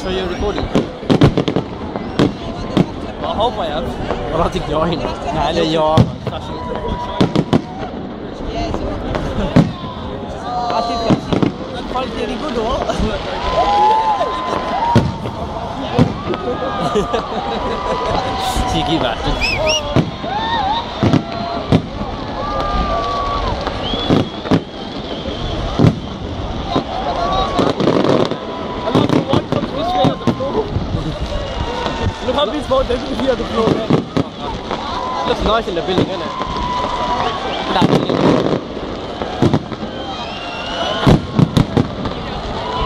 Kör ju recording. Ja, hoppas jag. Vad tyckte jag inte? Nej, det är jag. Jag tycker folk är det då. Tycker ju värt det. Look how big spot there's here on the floor. Looks nice in the building, isn't it? That building.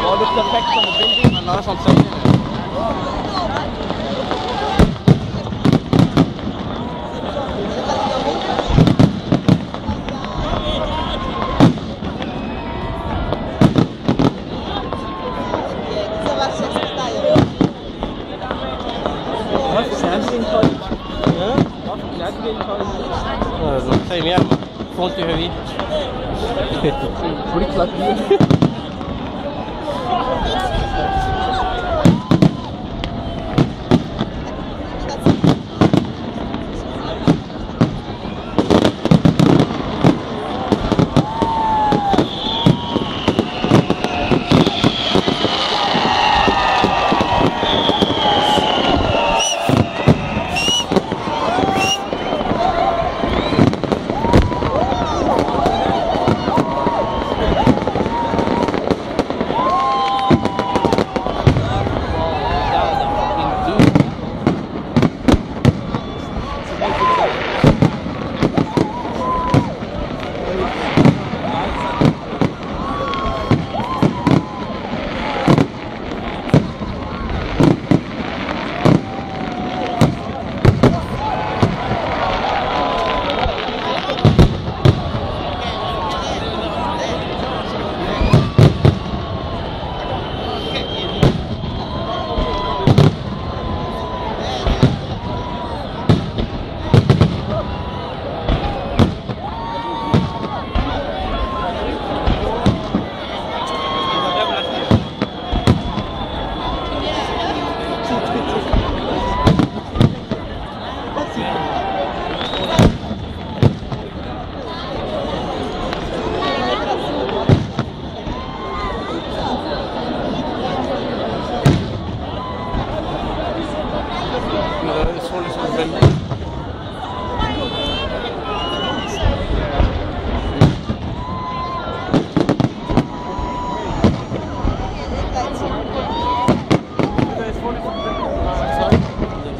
Oh, look the effects on the building and nice on something. Säg mer, får inte hur vi. Skitlack.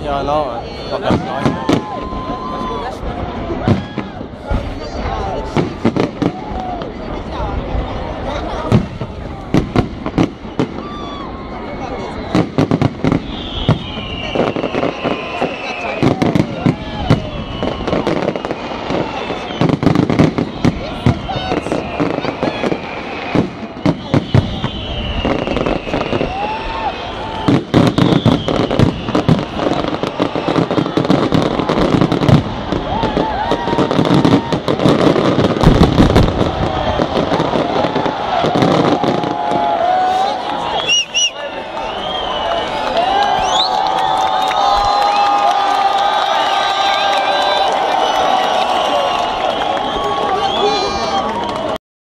Ja, no,